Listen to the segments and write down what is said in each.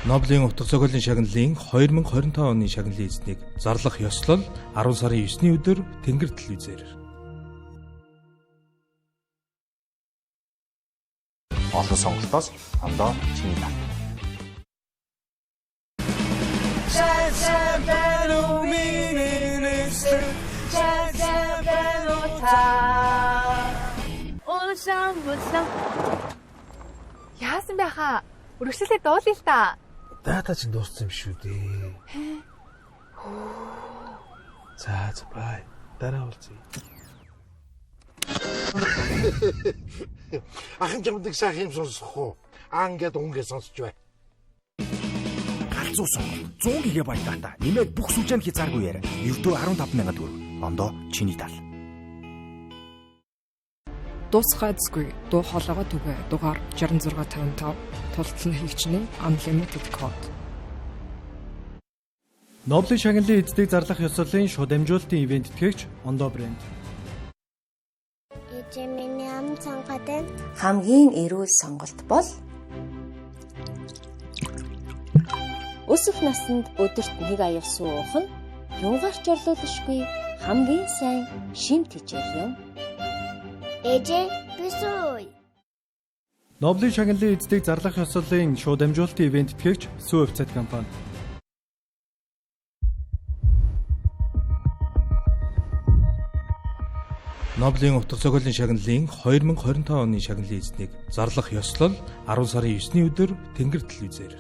Нобелийн утга зохиолын шагналын 2025 оны шагналын эзнийг зарлах ёслол 10 сарын 9-ний өдөр Тэнгэр телевизээр. Олон сонголтоос ондоо чиний тал. Яасан бэ хаа? Өргөжлөлөө дуулъя л та. Дата ч дууссан юм шүү дээ. За бай. Дараа уулзъя. Ахын жамдаг сайхан юм сонсох уу? Ангад унгээ сонсч бай. Галзуу сонголт 100 ГБ дата. Нэмээд бүх сүлжээн хязгааргүй яриа. Ердөө 15,000 төгрөг. Ондоо чиний тал. Дуусгайцгүй дуу хоолойгоо түгэ дугаар 6655 тултлан хийгчний unlimited code. Нобелийн шагналын эзнийг зарлах ёслолын шууд амжуулалтын ивент тэтгэгч Ондоо брэнд. Миний ам цангатай хамгийн эрүүл сонголт бол өсвөх наснд өдөрт нэг аяв суух нь юугаарч орлуулшгүй хамгийн сайн шимт хичээл юм. Эжээ бисүй. Нобелийн шагналын эзнийг зарлах ёслолын шууд амжуулалтын ивент тэтгэгч Сүү офицет компани. Нобелийн утга зохиолын шагналын 2025 оны шагналын эзнийг зарлах ёслол 10 сарын 9-ний өдөр Тэнгэр телевизээр.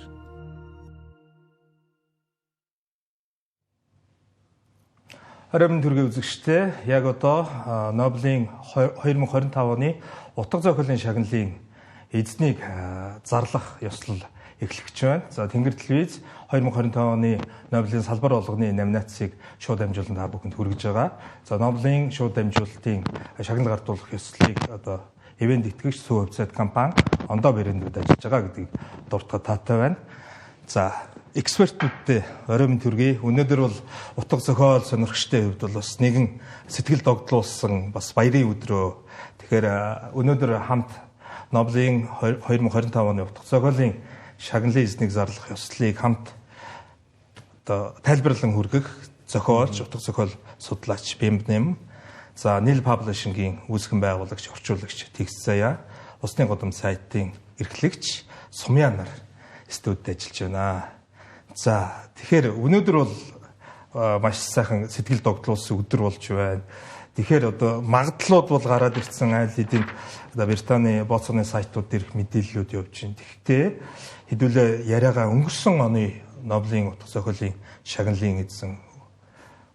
Харин түргээ үзэгчтэй яг одоо Нобелийн 2025 оны утга зохиолын шагналын эзнийг зарлах ёслол эхлэж байна. За Тэнгэр телевиз 2025 оны Нобелийн салбар болгоны номинацийг шууд амжуулан та бүхэнд хүргэж байгаа. За Нобелийн шууд амжуулалтын шагнал гартуулах ёслолыг одоо ивент итгэгч Сүү офицет компани Ондоо брэндүүд ажиллаж байгаа гэдгийг дуртахад таатай байна. За экспертүүдтэй орой минь түргэе. Өнөөдөр бол утга зохиол сонирхчтой хувьд бол бас нэгэн сэтгэл догдлуулсан бас баярын өдрөө. Тэгэхээр өнөөдөр хамт Нобелийн 2025 оны утга зохиолын шагналын эзнийг зарлах ёслолыг хамт одоо тайлбарлан хүргэх зохиолч, утга зохиол судлаач Бэмбнэм, за Нил Паблишингийн үүсгэн байгуулагч, орчуулагч Тэгс Заяа, Усны годом сайтын эрхлэгч Сумья нар студид ажиллаж байна. За тэгэхээр өнөөдөр бол маш сайхан сэтгэл догдлуулсан өдөр болж байна. Тэгэхээр одоо магадлалууд бол гараад ирсэн айл хэдийн одоо Британий бооцооны сайтууд дээрх мэдээллүүд явж байна. Тэгэхдээ хэдүүлээ яриагаа өнгөрсөн оны Нобелийн утга зохиолын шагналын эзэн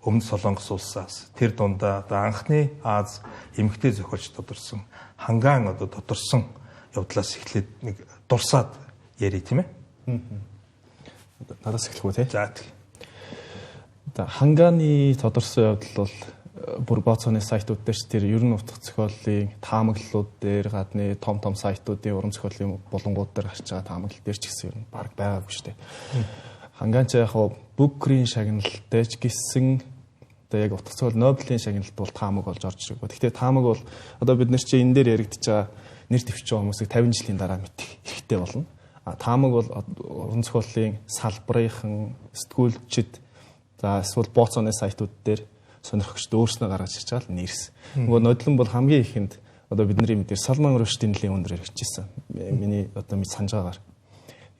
Өмнөд Солонгос улсаас тэр дундаа одоо анхны Аз эмэгтэй зохиолч тодорсон Ханган одоо тодорсон явдлаас эхлээд нэг дурсаад яри тийм ээ. Нараас эхлэх үү те? За тийм. Одоо Ханганы тодорсон явдал бол бүр бооцооны сайтууд дээр ч тэр ер нь утга зохиолын таамаглалууд дээр гадны том сайтуудын уран зохиолын булангууд дээр гарч байгаа таамаглал дээр ч гэсэн ер нь баг байгаагүй шүү дээ. Ханган ч яг Бүкрийн шагналтай ч гэсэн одоо яг утга зохиол Нобелийн шагналд бол таамаг болж орж ирэх. Гэхдээ таамаг бол одоо бид нар чи энэ дээр яригдж байгаа нэр дэвшиж байгаа хүмүүсийг 50 жилийн дараа мэдэх хэрэгтэй болно. Таамаг бол уран зохиолын салбарынхан сэтгүүлчид за эсвэл бооцооны сайтууд дээр сонирхогчд өөрснөө гаргаж ирж байгаа л нэрс. Нөгөө нодлон бол хамгийн ихэнд одоо бидний мэдээр Салман Рушдийн нэлийн өндөр хэрэгжижсэн. Миний одоо мэд санаж байгаагаар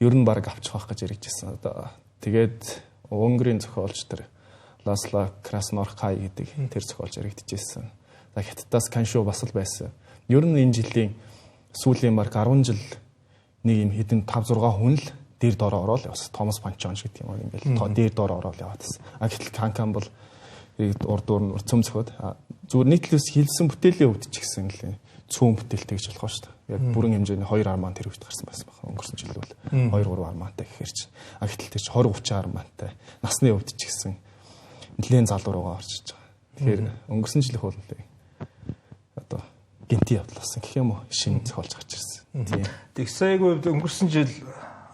ер нь баг авчих байх гэж хэрэгжижсэн. Одоо тэгээд Унгарын зохиолч тэр Ласло Красноркай гэдэг тэр зохиолч хэрэгжижсэн. За Хятадаас Каншу бас л байсан. Ер нь энэ жилийн сүүлийн баг 10 жил нэг юм хэдэн 5 6 хүн л дээр дороо ороод явсан. Томас Панчонж гэдэг юм аа ингээл дээр дороо ороод яваадсэн. Гэтэл Канкан бол урд дуур цөм зөхөд зүгээр нийтлээс хилсэн бүтээлийн өвд ч гэсэн л цөм бүтээлтэй гэж болох шүү дээ. Яг бүрэн хэмжээний 2 армаан тэр өвд гарсан байсан байна. Өнгөрсөн жил бол 2 3 армаантай гэхэр чи. Гэтэл тэр чи 20 30 армаантай насны өвд ч гэсэн нэлээд залуу руугаа орчиж байгаа. Тэгэхээр өнгөрсөн жилийнх бол одоо гинти явдлаасан гэх юм уу шинэ зохиолж гарч ирсэн. Тийм. Тэгсайгүй өнгөрсөн жил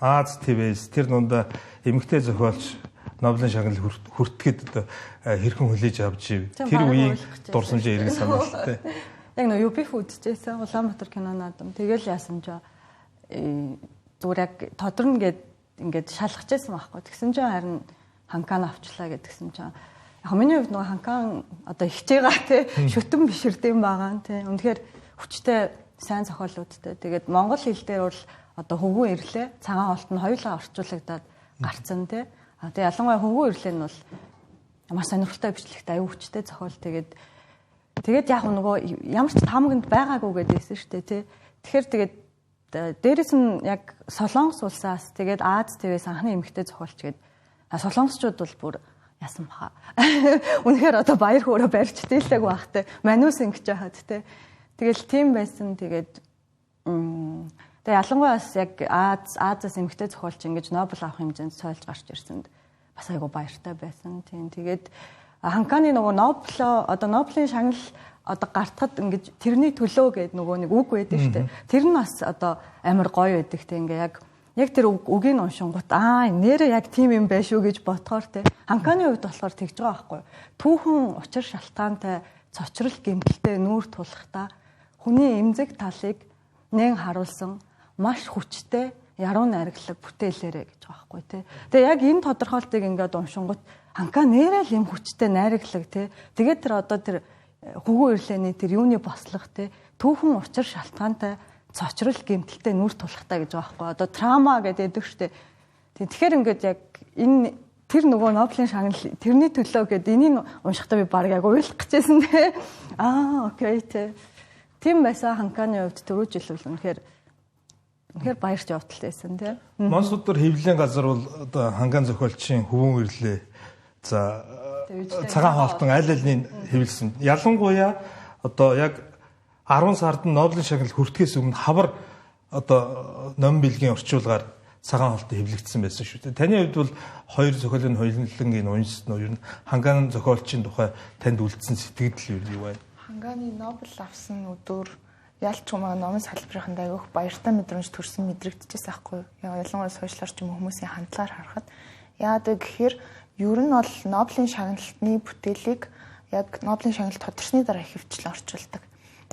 Аз ТВ-с тэр дундаа эмэгтэй зохиолч Нобелийн шагнал хүртэхэд одоо хэрхэн хүлээж авч ив. Тэр үеийн дурсамжаа эргэж санаалтай. Яг нөө UP үзчихсэн Улаанбаатар кино наадам. Тэгэл яасан ч зүгээр яг тодорно гэд ингээд шалгажсэн байхгүй. Тэгсэн чинь харин ханкан авчлаа гэдгсэн чинь яг миний хувьд нөгөө ханкан одоо ихжээгаа те шүтэн биширдэм байгаа те. Үнэхээр хүчтэй сайн зохиолуудтай. Тэгээд монгол хэл дээр бол одоо хөвгүүн ирлээ цагаан холт нь хоёулаа орчуулагдаад гарцсан те. Тэгээ ялангуяа хөвгүүн ирлээ нь бол маш сонирхолтой бичлэгтэй аюу хүчтэй зохиол. Тэгээд яг нөгөө ямар ч таамагт байгаагүй гэдээсэн шүү дээ тий. Тэгэхээр тэгээд дээрэс нь яг Солонгос улсаас тэгээд Аз ТV-с анхны эмэгтэй зохиолч гээд солонгосчууд бол бүр яасан баха. Үнэхээр одоо баяр хөөрэ барьж дийлдэг бахтай. Манус ингэж яхад тий. Тэгэл тийм байсан. Тэгээд тэгээ ялангуяа бас яг Азаас эмэгтэй зохиолч ингэж Нобель авах хэмжээнд сойлж гарч ирсэнд бас айгу баяртай байсан. Тийм. Тэгээд ханканы нөгөө Нобелийн шагнал одоо гартахад ингэж тэрний төлөө гэдэг нөгөө нэг үг байдаг шүү дээ. Тэр нь бас одоо амар гоё байдаг те ингээ яг тэр үгийг уншингууд нэрээ яг тийм юм байш шүү гэж ботхоор те. Ханканы хувьд болохоор тэгж байгаа байхгүй. Түүхэн учир шалтгаантай цочрол гэмтэлтэй нүүр тулахдаа хүний эмзэг талыг нэн харуулсан маш хүчтэй яруу найрагдлаг бүтээлээрээ гэж байгаа байхгүй те. Тэгээ яг энэ тодорхойлтыг ингээд уншингууд ханкан нэрээ л юм хүчтэй найраглаг те. Тэгээд тэр одоо тэр хөвгүү ирлээний тэр юуны бослох те түүхэн учир шалтгаантай цочрол гэмтэлтэй нүр тулахтай гэж байгаа байхгүй. Одоо трама гэдэг штэ. Тэгэхээр ингээд яг энэ тэр нөгөө Нобелийн шагнал тэрний төлөө гэдэг энийг уншихдаа би баг яг ойлгох гэжсэн те. Окей те. Тийм байсан ханканы хувьд түрүү жил бол үнэхээр баярч явдалтэйсэн те. Монсуудаар хэвлэлийн газар бол одоо ханган зохиолчийн хөвгүүн ирлээ. За цагаан хоолтон аль алийг хэвлсэн. Ялангуяа одоо яг 10 сард Нобелийн шагнал хүртгээс өмнө хавар одоо ном билгийн орчуулгаар цагаан хоолтон хэвлэгдсэн байсан шүү дээ. Таны хувьд бол хоёр зохиолын хоёулангийн уншсан уу? Ер нь ханган зохиолчийн тухай танд үлдсэн сэтгэл юу вэ? Ханганы Нобель авсан өдөр ялч хүмүүс номын салбарынханд айгүйх баяртай мэдрэмж төрсөн мэдрэгдэжсэн байхгүй юу? Ялангуяа сошиалч юм хүмүүсийн хандлагаар харахад яагаад гэхээр ер нь бол Нобелийн шагналтны бүтээлийг яг Нобелийн шагналт тодорсны дараа хэвчлэн орчуулдаг.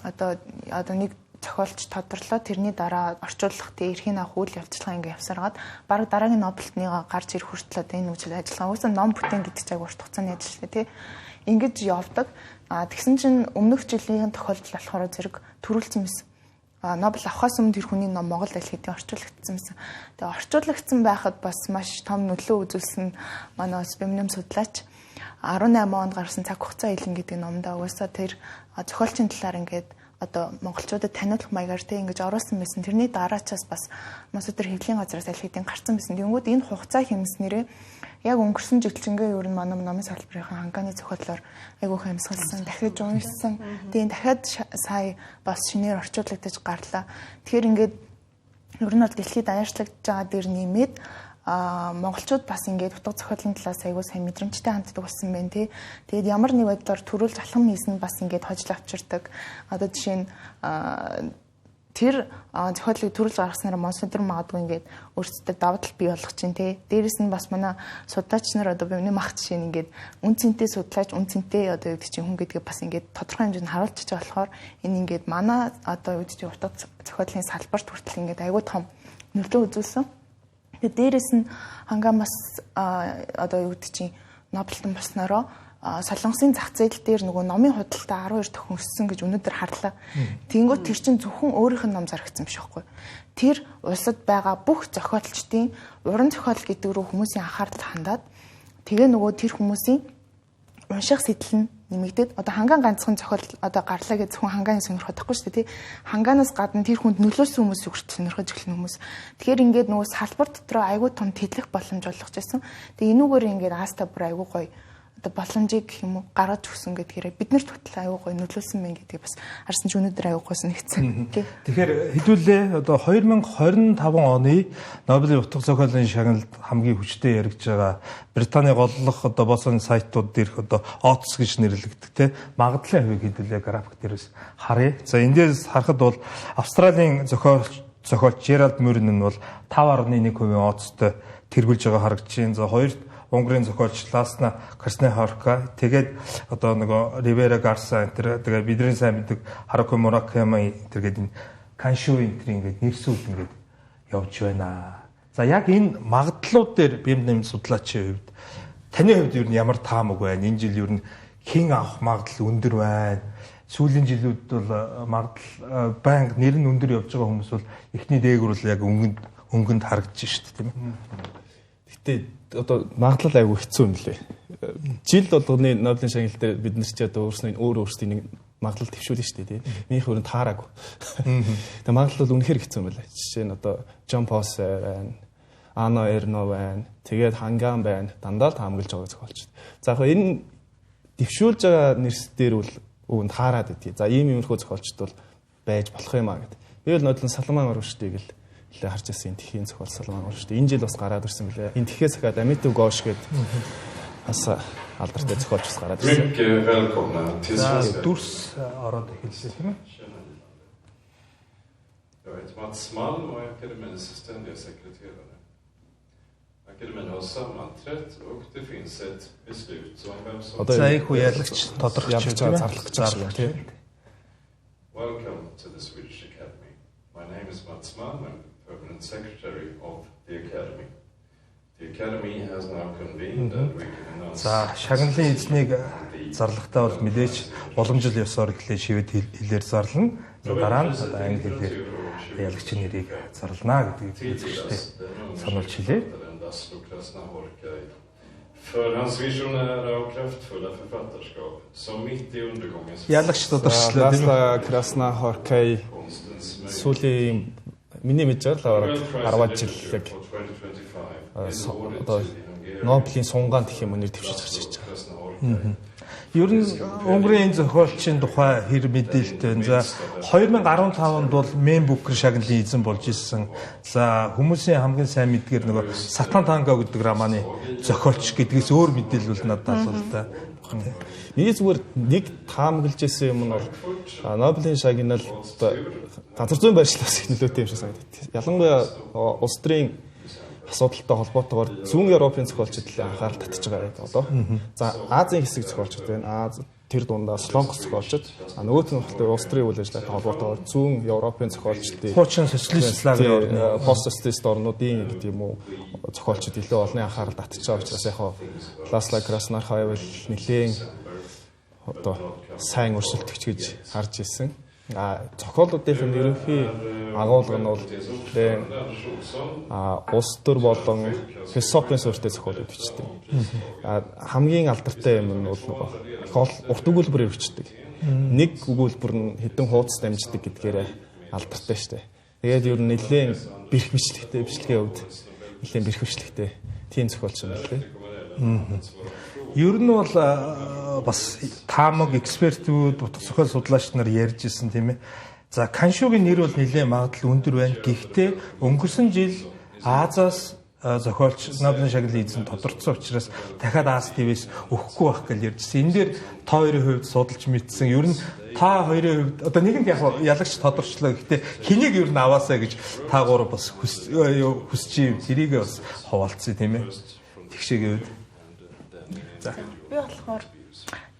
Одоо нэг зохиолч тодорлоо тэрний дараа орчуулах тий эрхийн авах үйл явдлага ингээ явсараад баг дараагийн Нобелтныгаа гарч ирэх хүртэл одоо энэ үйл ажиллагаа уусаа ном бүтээн гэдэг чинь урт хугацааны ажил тий ингэж явдаг. Тэгсэн чинь өмнөх жилийн тохиолдол болохоор зэрэг төрүүлсэн байсан. Нобель авахаас өмнө тэр хүний ном Монгол аль хэдийн орчуулагдсан байсан. Тэгээ орчуулагдсан байхад бас маш том нөлөө үзүүлсэн манай феминизм судлаач 18 онд гарсан цаг хугацаа илэн гэдэг номдоо угаасаа тэр зохиолчийн талаар ингээд одоо монголчуудад таниулах маягаар тэг ингэж оруулсан байсан. Тэрний дараачаас бас Монсуудаар хэвлэлийн газраас аль хэдийн гарсан байсан. Тэгэнгүүт энэ хугацаа хэмснэрээ яг өнгөрсөн жилчингээ ер нь манай номын салбарын ханганы зохиолоор айгүйх амьсгалсан, дахиж уншсан. Тэгээд дахиад сая бас шинээр орчуулагдаж гарлаа. Тэгэхээр ингээд ер нь бол дэлхийд даяарчлагдж байгаа дэр нэмээд монголчууд бас ингээд утга зохиолын талаас айгүй сайн мэдрэмжтэй ханддаг болсон байна тий. Тэгээд ямар нэг байдлаар төрүүлж алхам хийсэн нь бас ингээд хожил авчирдаг. Одоо жишээ нь тэр зохиолыг төрүүлж гаргаснараа монсодор магадгүй ингээд өөрсдөө давуу тал бий болгох чинь тий. Дээрэс нь бас манай судлаач нар одоо бивний мах жишээ нь ингээд үн цэнтэй судлаач үн цэнтэй одоо юу гэдэг чинь хүн гэдгээ бас ингээд тодорхой хэмжээнд харуулж байгаа болохоор энэ ингээд манай одоо юу гэдэг чинь утга зохиолын салбарт хүртэл ингээд айгүй том нөлөө үзүүлсэн. Тэгээд дээрэс нь ханган бас одоо юу гэдэг чинь Нобелтон болсноороо Солонгосын зах зээл дээр нөгөө номын худалдаа 12 дахин өссөн гэж өнөөдөр харлаа. Тэнгүүт тэр чинь зөвхөн өөрийнх нь ном зарагдсан биш байхгүй. Тэр улсад байгаа бүх зохиолчдын уран зохиол гэдэг рүү хүмүүсийн анхаарал хандаад тэгээ нөгөө тэр хүмүүсийн унших сэтэл нь нэмэгдээд одоо ханган ганцхан зохиол одоо гарлаа гэж зөвхөн хангааны сонирхоод байхгүй шүү дээ тий. Хангаанаас гадна тэр хүнд нөлөөсөн хүмүүсийг хүртэл сонирхож эхлэн хүмүүс. Тэгэхээр ингээд нөгөө салбар дотроо айгүй том тэтлэх боломж олгож байсан. Тэгээ энүүгээр ингээд ааста бүр айгүй гоё одоо боломжийг гэх юм уу гаргаж өгсөн гэдгээр бид нарт хүртэл айгүй гоё нөлөөлсөн мэн гэдгийг бас харсан ч өнөөдөр айгүй гойсон нэгцэн. Тэгэхээр хэдүүлээ одоо 2025 оны Нобелийн утга зохиолын шагналд хамгийн хүчтэй яригдж байгаа Британий голлох одоо босооны сайтууд дээрх одоо Otis гэж нэрлэгдэх те магадлалын хувийг хэдүүлээ график дээрээс харъя. За эндээс харахад бол Австралийн зохиолч Gerald Murray нь бол 5.1% Otis-тэй тэргүүлж байгаа харагдаж байна. За хоёрт Унгарийн зохиолч Ласна Краснехорка тэгээд одоо нөгөө Ривера Гарса энэ тэгээд бидний сайн мэддэг Харуки Мураками тэгээд энэ Каншуи энэ ингээд нэрсүүд ингээд явж байна. За яг энэ магадлалууд дээр BM8 судлаачийн хувьд таны хувьд ер нь ямар таамаг байна? Энэ жил ер нь хэн авах магадлал өндөр байна? Сүүлийн жилүүд бол магадлал банк нэр нь өндөр явж байгаа хүмүүс бол эхний дээгүүр бол яг өнгөнд харагдаж шүү дээ, тийм ээ. Гэтэ одоо магадлал айгүй хэцүү юм лээ. Жил болгоны Нобелийн шагнал дээр бид нар ч одоо өөрсдийн нэг магадлал төвшүүлнэ шүү дээ, тийм. Минийх өрөнд таараагүй. Тэгээ магадлал бол үнэхээр хэцүү юм байна. Жишээ нь одоо John Posse байна, Ано Эрно байна, тэгээд Ханган байна. Дандаа таамаглаж байгаа зохиолч. За яг энэ төвшүүлж байгаа нэрс дээр бол үүнд хаарад байдгийг. За ийм юмрхүү зохиолчд бол байж болох юм аа гэд. Би бол нодлон Салман Уршдыг л хэлээ харж ирсэн энэ тхийн зохиол Салман Уршд. Энэ жил бас гараад ирсэн билээ. Энэ тхээс ахад Амиту Гош гэд бас алдартай зохиолч бас гараад ирсэн. Дүрс ороод эхэлсэн тийм ээ. Mats Malm och akademins ständiga sekreterare. Akademin har sammanträtt och det finns ett beslut som vem som... Welcome to the Swedish Academy. My name is Mats Malm. I'm permanent secretary of the Academy. The Academy has now convened and we can announce... За, шагналын эзнийг зарлагтаа бол мэдээж уламжил ёсоор эхлээ шивэд хэлээр зарлана. Дараа нь англи хэлээр ялагчийн нэрийг зарлана гэдгийг зөвшөөртэй сануулж хэлээ. För hans visionära och kraftfulla författarskap som mitt i undergångens... Ялагч тодорчлоо тийм ээ. Красна Хоркай сүүлийн миний мэдээр л 10 жил яг одоо Нобелийн сунгаан гэх юм нэр дэвшиж гарч ирж байгаа. Ер нь Унгарын зохиолчийн тухай хэр мэдээлэлтэй. За 2015 онд бол Мен Бүкер шагналын эзэн болж ирсэн. За хүмүүсийн хамгийн сайн мэдгээр нөгөө Сатан Танго гэдэг романы зохиолч гэдгээс өөр мэдээлэл бол надад бол та. Миний зүгээр нэг таамаглаж ирсэн юм нь бол Нобелийн шагнал газар зүйн байршлаас их нөлөөтэй юм шиг санагдав. Ялангуяа улс төрийн асуудалтай холбоотойгоор зүүн Европын зохиолчид л анхаарал татж байгаа яг одоо. За Азийн хэсэг зохиолчид байна. Тэр дундаа Солонгос зохиолчид, нөгөөх нь болохоор улс төрийн үйл ажиллагаатай холбоотойгоор зүүн Европын зохиолчдын хуучин социалист лагерын постсоциалист орнуудын гэдэг юм уу зохиолчид илүү олон анхаарал татж байгаа учраас яг Ласло Краснахай бол нэлээд одоо сайн өрсөлдөгч гэж харж ирсэн. Зохиолуудын ерөнхий агуулга нь бол улс төр болон философийн суурьтай зохиолууд бичдэг. Хамгийн алдартай юм нь бол урт өгүүлбэр бичдэг. Нэг өгүүлбэр нь хэдэн хуудас дамждаг гэдгээр алдартай шүү дээ. Тэгээд ер нь нэлээд бэрх бичлэгтэй бичлэгийн хувьд нэлээд бэрх бичлэгтэй тийм зохиолч юм байна лээ. Ер нь бол бас таамаг экспертүүд, утга зохиол судлаач нар ярьж ирсэн тийм ээ. За Каншугийн нэр бол нэлээд магадлал өндөр байна. Гэхдээ өнгөрсөн жил Азаас зохиолч Нобелийн шагналын эзэн тодорцсон учраас дахиад Аз ТV-с өгөхгүй байх гэж ярьжсэн. Энэ дээр та хоёрын хувьд судалж мэдсэн. Ер нь та хоёрын хувьд одоо нэгэнд яг ялагч тодорчлоо. Гэхдээ хэнийг ер нь аваасаа гэж та гурав бас хүсэж юм. Тэрийг бас хуваалцъя тийм ээ. Тэгшээгийн хувьд. За. Би болохоор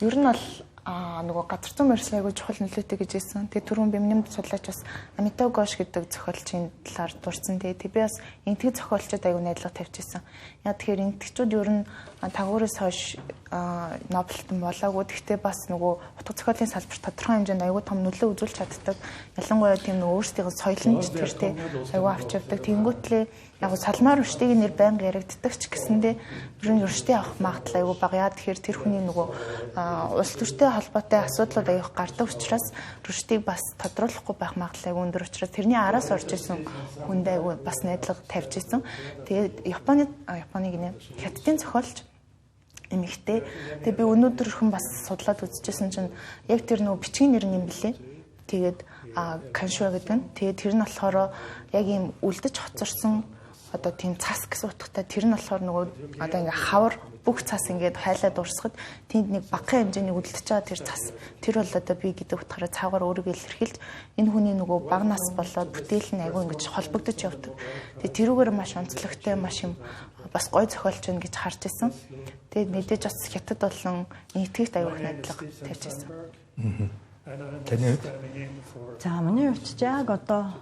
ер нь бол нөгөө газар зүйн байршлыг аягүй чухал нөлөөтэй гэж хэлсэн. Тэгээ түрүүн BM8 судлаач бас Амиту Гош гэдэг зохиолчийн талаар дурдсан. Тэгээ би бас энтэг зохиолчид аягүй найдлага тавьчихсан. Яа тэгэхээр энтэгчүүд ер нь тагуурээс хойш Нобелтон болоогүй. Гэхдээ бас нөгөө утга зохиолын салбарт тодорхой хэмжээнд аягүй том нөлөө үзүүлж чаддаг. Ялангуяа тийм нөгөө өөрсдийн соёлын чиглэлтэй аягүй авч явдаг. Тэнгүүтлээ яг Салман Уршдийн нэр байнга яригддаг ч гэсэндээ ер нь Уршдийн авах магадлал аягүй бага. Яа тэгэхээр тэр хүний нөгөө улс төртэй холбоотой асуудлууд аягүй гардаг учраас Уршдийг бас тодруулахгүй байх магадлал аягүй өндөр учраас тэрний араас орж исэн хүнд аягүй бас найдлага тавьж исэн. Тэгээд Японы гинэ Хятадын зохиолч эмэгтэй. Тэгээ би өнөөдөрхөн бас судлаад үзчихсэн чинь яг тэр нөгөө бичгийн нэр юм блэ. Тэгээд Каншуа гэдэг нь. Тэгээд тэр нь болохоор яг ийм үлдэж хоцорсон одоо тийм цас гэсэн утгатай. Тэр нь болохоор нөгөө одоо ингээ хавар бүх цас ингээд хайлаад дуусахад тэнд нэг багахан хэмжээний үлдэж байгаа тэр цас. Тэр бол одоо би гэдэг утгаараа цаагаар өөрийгөө илэрхийлж энэ хүний нөгөө бага нас болоод бүтээл нь агай ингэж холбогдож явдаг. Тэгээ тэрүүгээр маш онцлогтой маш юм бас гой зохиолч байна гэж харж ирсэн. Тэгээд мэдээж бас Хятад болон нийтгийгт аягүй их найдлага тавьж ирсэн. Таны хувьд? За миний хувьд яг одоо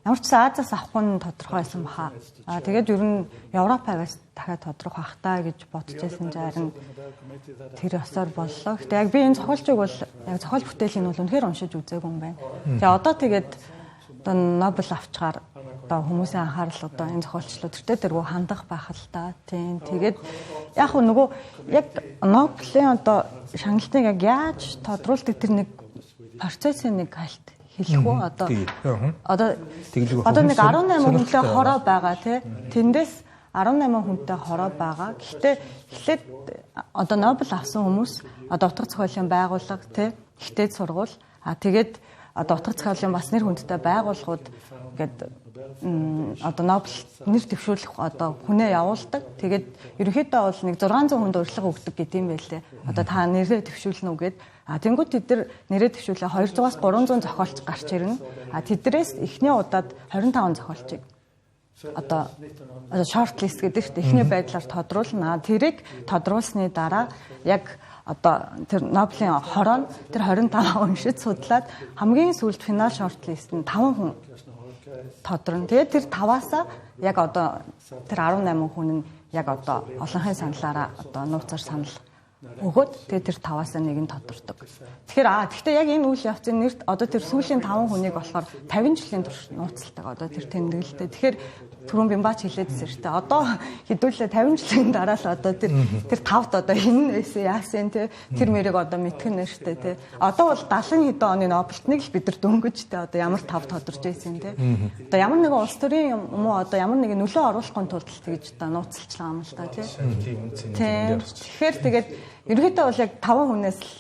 ямар ч Азиас авахгүй нь тодорхой байсан баха. Тэгээд ер нь Европоос дахиад тодорхой бах таа гэж бодож байсан чинь тэр ёсоор боллоо. Гэтэ яг би энэ зохиолчийг бол яг зохиол бүтээлийн бол үнэхээр уншиж үзээгүй юм байна. Тэгээ одоо тэгээд одоо Нобель авчгаар одоо хүмүүсийн анхаарал одоо энэ зохиолчлууд тэртээ хандах байх л та. Тийм. Тэгээд яг нөгөө яг Нобелийн одоо шагналтыг яг яаж тодруулдаг тэр нэг процессын нэг хальт хэлэх үү одоо нэг 18 хүнтэй хороо байгаа тий. Тэндээс 18 хүнтэй хороо байгаа. Гэхдээ эхлээд одоо Нобель авсан хүмүүс одоо утга зохиолын байгууллага тий. Ихтэй сургууль тэгээд одоо утга зохиолын бас нэр хүндтэй байгууллагууд ингээд одоо Нобель нэр дэвшүүлэх одоо хүнээ явуулдаг. Тэгээд ерөнхийдөө бол нэг 600 хүнд урилга өгдөг гэдэг юм байлээ. Одоо та нэрээ дэвшүүлнэ үгээд тэнгуут тэд нар нэрээ дэвшүүлээ 200-аас 300 зохиолч гарч ирнэ. Тэднээс эхний удаад 25 зохиолчийг одоо short list гэдэг чинь эхний байдлаар тодруулна. Тэрийг тодруулсны дараа яг одоо тэр Нобелийн хороо тэр 25 уншиж судлаад хамгийн сүүлд финал short list нь 5 хүн тодорно. Тэгээд тэр 5-аасаа яг одоо тэр 18 хүн нь яг одоо олонхын саналаараа одоо нууцаар санал өгөөд тэгээд тэр 5-аасаа нэг нь тодордог. Тэгэхээр яг энэ үйл явцын нэрт одоо тэр сүүлийн 5 хүнийг болохоор 50 жилийн турш нууцлалдаг одоо тэр тэмдэглэлтэй. Тэгэхээр түрүүн Бямбаач хэлээдсэн шүү дээ. Одоо хэдүүлээ 50 жилийн дараа л одоо тэр 5-д одоо хин байсан яасан тэр мэрийг одоо мэдгэн нэ шүү дээ. Одоо бол 70 хэдэн оны Нобелтныг л бид нар дөнгөж дээ одоо ямар 5 тодорж байсан те. Одоо ямар нэгэн улс төрийн юм уу одоо ямар нэгэн нөлөө оруулахын тулд тэгж одоо нууцлалчлаа юм л та те. Тэгэхээр тэгээд ерөнхийдөө бол яг 5 хүнээс л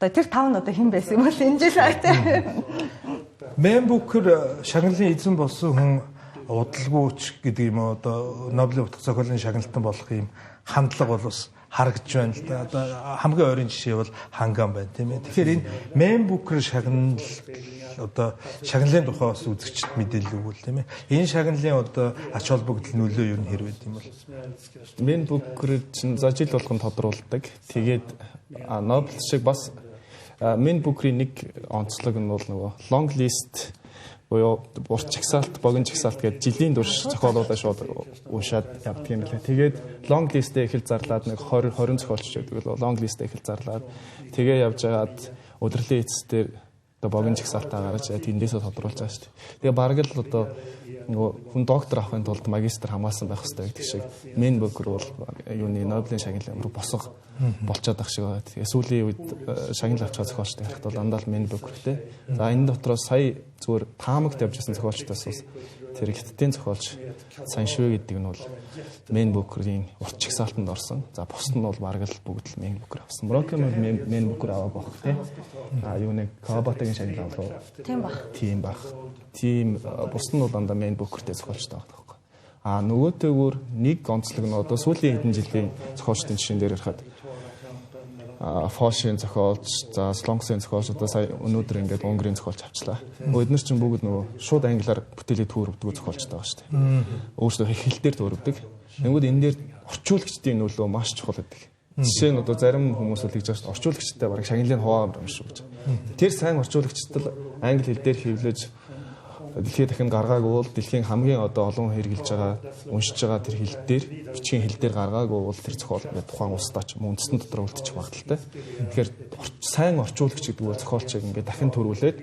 одоо тэр 5 нь одоо хэн байсан юм бол энэ жил те. Man Booker шагналын эзэн болсон хүн удалгүйч гэдэг юм уу одоо Нобелийн утга зохиолын шагналтан болох юм хандлага бол бас харагдж байна л да. Одоо хамгийн ойрын жишээ бол Ханган байна тийм ээ. Тэгэхээр энэ Man Booker шагнал одоо шагналын тухай бас үзэгчд мэдээлэл өгвөл тийм ээ. Энэ шагналын одоо ач холбогдол нөлөө юу нэр байд юм бол Man Booker чинь за жил болгон тодруулдаг. Тэгээд Нобель шиг бас Man Booker-ийн нэг онцлог нь бол нөгөө long list буюу урт чагсаалт, богино чагсаалт гэдэг жилийн турш зохиолуудаа шууд уншаад явдаг юм лээ. Тэгээд long list-ээ эхэл зарлаад нэг 20 зохиолч гэдэг л long list-ээ эхэл зарлаад тэгээ явж байгаад удирлын эцэстээр одоо богино чагсаалтаа гаргаж тэндээсээ тодруулж байгаа шүү дээ. Тэгээ бараг л одоо нөгөө хүн доктор авахын тулд магистр хамгаалсан байх хэрэгтэй гэдэг шиг Man Booker бол юуны Нобелийн шагналын руу босго болчиход байх шиг байна. Тэгээ сүүлийн үед шагнал авч байгаа зохиолчтой харахад бол дандаа л Man Booker-тэй. За энэ дотроос сая зүгээр таамагт явж байсан зохиолчтоос бас тэр хиттийн зохиолч Саншвэ гэдэг нь бол Man Booker-ийн урт чагсаалтанд орсон. За бусд нь бол бараг л бүгд л Man Booker авсан. Мураками Man Booker аваа бох тий. Юу нэг Кавабатагийн шагнал авлаа. Тийм бах. Тийм бусд нь бол дандаа Man Booker-тэй зохиолчтой байгаа байхгүй. Нөгөөтэйгөр нэг онцлог нь одоо сүүлийн хэдэн жилийн зохиолчдын жишээн дээр харахад Фошийн зохиолч, за Слонгсын зохиолч одоо сая өнөөдөр ингээд Унгарийн зохиолч авчлаа. Эдгээр чинь бүгд нөгөө шууд англиар бүтээлээ төөрөвдөг зохиолчтой байгаа шүү дээ. Өөрсдөө хэл дээр төөрөвдөг. Тэнгүүд энэ дээр орчуулагчдын нөлөө маш чухал гэдэг. Жишээ нь одоо зарим хүмүүс л гэж байна. Орчуулагчтай бараг шагналын хуваа юм шүү гэж. Тэр сайн орчуулагчдад англи хэл дээр хэвлэж дэлхийд дахин гаргаагүй бол дэлхийн хамгийн одоо олон хэрэгжилж байгаа уншиж байгаа тэр хэл дээр бичгийн хэл дээр гаргаагүй бол тэр зохиол тухайн улсдаа ч юм үндэстэн дотор үлдчих магадaltaй. Тэгэхээр сайн орчуулагч гэдэг бол зохиолчийг ингээд дахин төрүүлээд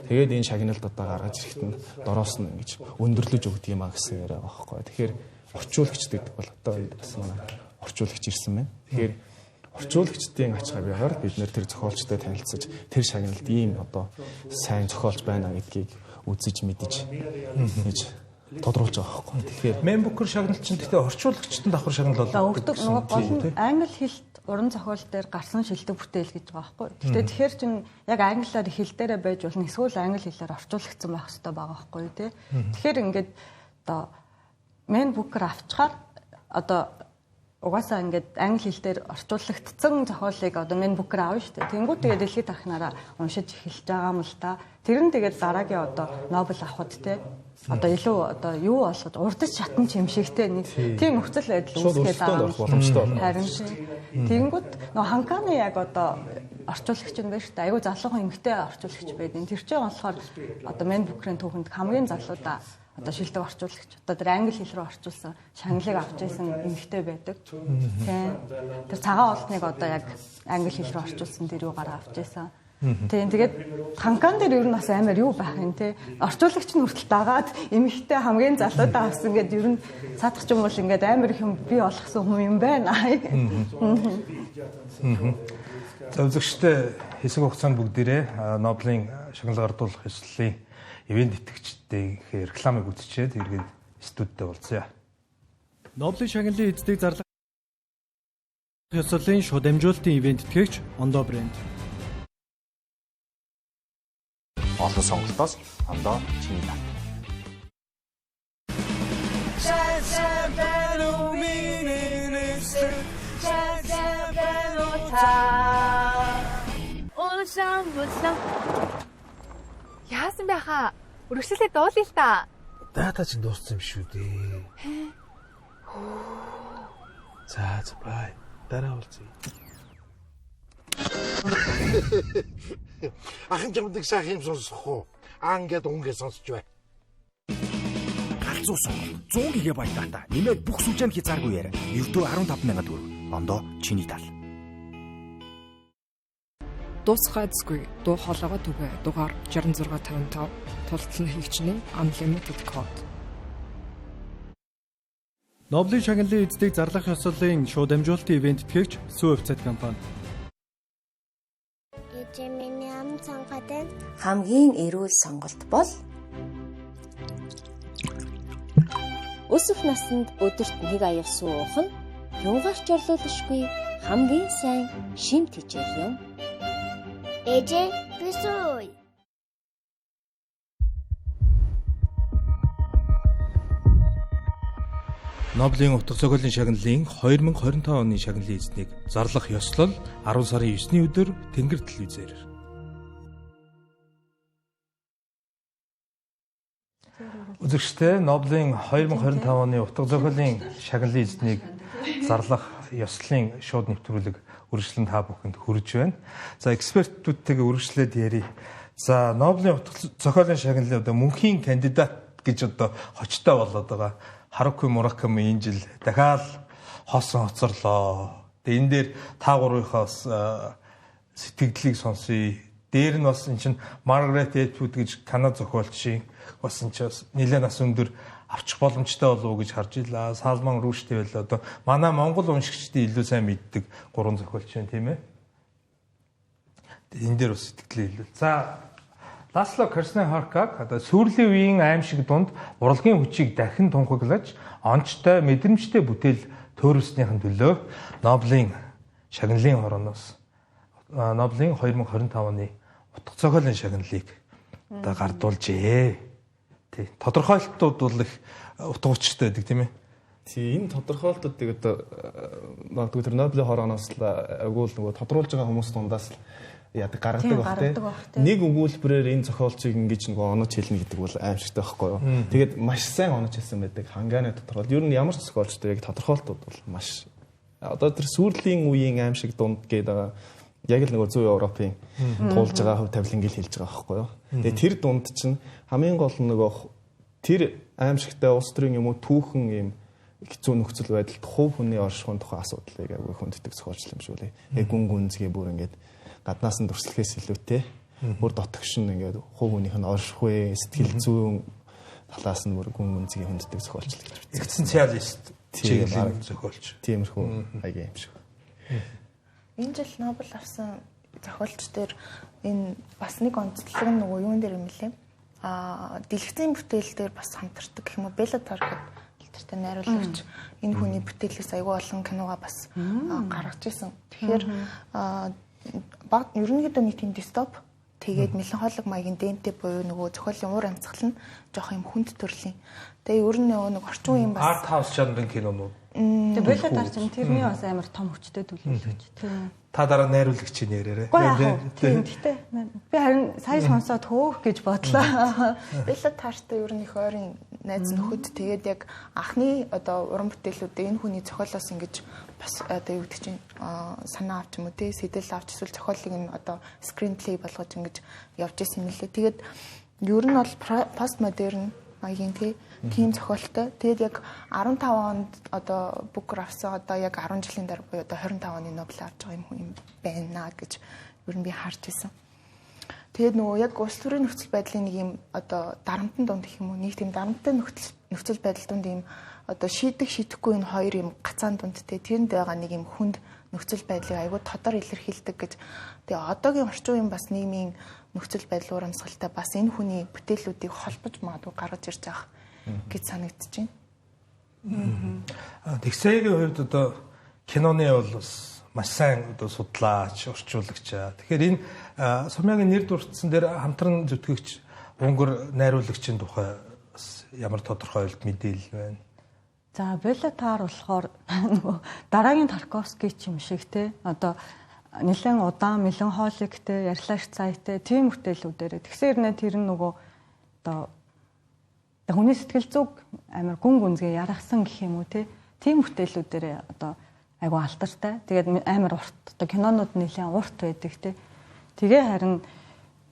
тэгээд энэ шагналд одоо гаргаж ирэхэд нь дороос нь ингэж өндөрлөж өгдөг юм а гэсэн яриа байгаа байхгүй. Тэгэхээр орчуулагч гэдэг бол одоо бас манай орчуулагч ирсэн байна. Тэгэхээр орчуулагчдын ач харгаагаар бид нэр тэр зохиолчтой танилцаж тэр шагналд ийм одоо сайн зохиолч байна гэдгийг үзэж мэдэж гэж тодруулж байгаа байхгүй. Тэгэхээр Man Booker шагналт чинь гэхдээ орчуулагчтанд давхар шагнал болоо. Өгдөг нөгөө гол нь англи хэлт уран зохиол дээр гарсан шилдэг бүтээл гэж байгаа байхгүй. Гэхдээ тэгэхээр чинь яг англиар хэл дээрээ байж болно. Эсвэл англи хэлээр орчуулагдсан байх хэрэгтэй байгаа байхгүй тий. Тэгэхээр ингээд одоо Man Booker авчгаар одоо угаасаа ингээд англи хэл дээр орчуулагдсан зохиолыг одоо Man Booker аавна шүү дээ. Тэнгүүд тэгээд дэлхийд дахнараа уншиж эхэлж байгаа юм л та. Тэр нь тэгээд дараагийн одоо Нобель авахд те одоо илүү одоо юу болоход урдч шатан чимшигтэй нэг тийм нөхцөл байдал үүсгээд байгаа боломжтой байна. Харин тэгэнгүүт нөгөө Ханканы яг одоо орчуулагч нь байна шүү дээ. Айгуу залуухан эмэгтэй орчуулагч байдаг. Тэр чинь болохоор одоо Man Booker-ийн түүхэнд хамгийн залуудаа одоо шилдэг орчуулагч. Одоо тэр англи хэл рүү орчуулсан шагналыг авч ирсэн эмэгтэй байдаг. Тийм. Тэр цагаан олдныг одоо яг англи хэл рүү орчуулсан тэр юугаар авч ирсэн. Тийм. Тэгээд ханкан дээр ер нь бас амар юу байх юм те. Орчуулагч нь хүртэл дагаад эмэгтэй хамгийн залуудаа авсан гэдэг ер нь цаадах юм бол ингээд амар их юм бий болгосон хүн юм байна. За үзэгчтэй хэсэг хугацаанд бүгдээрээ Нобелийн шагнал гардуулах ёслолын ивент итгэгчдийн рекламыг үзчихээд эргээд студидтэй уулзъя. Нобелийн шагналын эздэг зарлах ёслолын шууд дамжуулалтын ивент итгэгч Ондоо брэнд. Олон сонголтоос Ондоо чиний тал. Яасан бэ хаа? Өргөжлөлөө дуулъя л та. Дата чинь дууссан юм шүү дээ. За бай. Дараа уулзъя. Ахын жамдаг сайхан юм сонсох уу? Ангид үнгээ сонсч бай. Галзуу сонголт 100 ГБ дата нэмээд бүх сүлжээнд хязгааргүй яриа. Ердөө 15,000 төгрөг. Ондоо чиний тал. Дуусгайцгүй дуу хоолойгоо түгэ дугаар 6655 тултлан хийгчний unlimited code. Нобелийн шагналын эздэг зарлах ёслолын шууд дамжуулалтын ивент итгэгч Сүү вебсайт компани. Эжэмэний ам цангадан Хамгийн эрүүл сонголт бол өсвөх наснд өдөрт нэг аяг суух нь юугаарч орлуулшгүй хамгийн сайн шимт хичээл юм. Эжэ бисуй. Нобелийн утга зохиолын шагналын 2025 оны шагналын эзнийг зарлах ёслол 10 сарын 9-ний өдөр Тэнгэр телевизээр. Үзэгчтэй Нобелийн 2025 оны утга зохиолын шагналын эзнийг зарлах ёслолын шууд нэвтрүүлэг үргэлжлэн та бүхэнд хүрэж байна. За экспертүүдтэйгээ үргэлжлээд ярий. За Нобелийн утга зохиолын шагналын одоо мөнхийн кандидат гэж одоо хочтой болоод байгаа Харуки Мураками энэ жил дахиад хоосон хоцорлоо. Тэгээ энэ дээр та гурвынхаас сэтгэлдлийг сонсъё. Дээр нь бас эн чинь Маргарет Этвуд гэж Канада зохиолчийн бас энэ ч нэлээд нас өндөр авчих боломжтой болов уу гэж харж илаа. Салман Рушди байл одоо манай Монгол уншигчдын илүү сайн мэддэг гурван зохиолч байна тийм ээ. Энэ дээр бас сэтгэлээ илүү. За Ласло Краснохаркаг одоо сүүрлийн үеийн аимшиг дунд урлагийн хүчийг дахин тунхаглаж онцтой мэдрэмжтэй бүтээл төөрөснийхэн төлөө Нобелийн шагналын хорооноос Нобелийн 2025 оны утга зохиолын шагналыг одоо гардуулжээ. Тий. Тодорхойлолтууд бол их утга учиртай байдаг тийм ээ. Тий, энэ тодорхойлолтуудыг одоо магадгүй тэр Нобелийн хорооноос л агуул нөгөө тодруулж байгаа хүмүүс дундаас яадаг гаргадаг бах тий. Нэг өгүүлбэрээр энэ зохиолчийг ингэж нөгөө онож хэлнэ гэдэг бол аимшигтай байхгүй юу. Тэгээд маш сайн онож хэлсэн байдаг. Хангааны тодорхойлолт. Ер нь ямар ч зохиолчтой яг тодорхойлолтууд бол маш одоо тэр сүүрлийн үеийн аимшиг дунд гэдэг яг л нөгөө зүүн Европын туулж байгаа хөв тавилангил хэлж байгаа байхгүй юу. Тэгээд тэр дунд чинь хамгийн гол нь нөгөө тэр аимшигтай улс төрийн юм уу түүхэн юм хэцүү нөхцөл байдалд хувь хүний оршихуйн тухай асуудлыг агүй хүнддэг зохиолч юм шүү лээ. Яг гүн гүнзгий бүр ингээд гаднаас нь дурсалхээс илүүтэй бүр дотгош нь ингээд хувь хүнийх нь оршихуй сэтгэл зүйн талаас нь бүр гүн гүнзгий хүнддэг зохиолч л гэж үзсэн. Экзистенциалист чиглэлийн зохиолч. Тиймэрхүү аяга юм шиг. Энэ жил Нобель авсан зохиолч дээр энэ бас нэг онцлог нь нөгөө юун дээр юм лээ. Дэлгэцийн бүтээл дээр бас хамтардаг гэх юм уу Бела Тархад илтертэй найруулагч энэ хүний бүтээлээс аягүй олон киногаа бас гаргаж ирсэн. Тэгэхээр ерөнхийдөө нэг тийм дистоп тэгээд меланхолик маягийн дэмтэй буюу нөгөө зохиолын уур амьсгал нь жоох юм хүнд төрлийн. Тэгээ ер нь нэг орчин үеийн бас арт хаус жанрын кинонууд. Тэгээ Бела Тархад тэрний бас амар том хүчтэй төлөвлөгч. Тийм. Та дараа найруулагч чинь ярээрээ. Тийм гэхдээ би харин сая сонсоод хөөх гэж бодлоо. Бела Тархад ер нь их ойрын найз нөхөд тэгээд яг анхны одоо уран бүтээлүүдээ энэ хүний зохиолоос ингэж бас одоо юу гэдэг чинь санаа авч юм уу те сэтэл авч эсвэл зохиолыг нь одоо screenplay болгож ингэж явж исэн юм лээ. Тэгээд ер нь бол постмодерн маягийн тийм зохиолтой. Тэгээд яг 15 онд одоо Booker авсан одоо яг 10 жилийн дараа буюу одоо 25 оны Нобель авч байгаа юм хүн юм байна гэж ер нь би харж ирсэн. Тэгээд нөгөө яг улс төрийн нөхцөл байдлын нэг юм одоо дарамтын дунд гэх юм уу нэг тийм дарамттай нөхцөл байдал дунд юм одоо шийдэхгүй энэ хоёр юм гацаан дунд тэрэнд байгаа нэг юм хүнд нөхцөл байдлыг айгүй тодор илэрхийлдэг гэж. Тэгээ одоогийн орчин үеийн бас нийгмийн нөхцөл байдал урамсгалтай бас энэ хүний бүтээлүүдийг холбож магадгүй гаргаж ирж байгаа гэж санагдаж байна. Тэгсээгийн хувьд одоо киноны бол бас маш сайн одоо судлаач, орчуулагч. Тэгэхээр энэ Сумягийн нэр дурдсан дээр хамтран зүтгэгч Унгар найруулагчийн тухай ямар тодорхой мэдээлэл байна? За Беллатар болохоор нөгөө дараагийн Тарковский ч юм шиг те одоо нэлээд удаан меланхоликтэй, ярьлаач цайтай тийм бүтээлүүдээр тэгсээр нэ тэр нөгөө одоо хүний сэтгэл зүг амар гүн гүнзгий яргасан гэх юм уу те тийм бүтээлүүдээр одоо айгу алтартай. Тэгээд амар урт одоо кинонууд нэлээд урт байдаг те. Тэгээ харин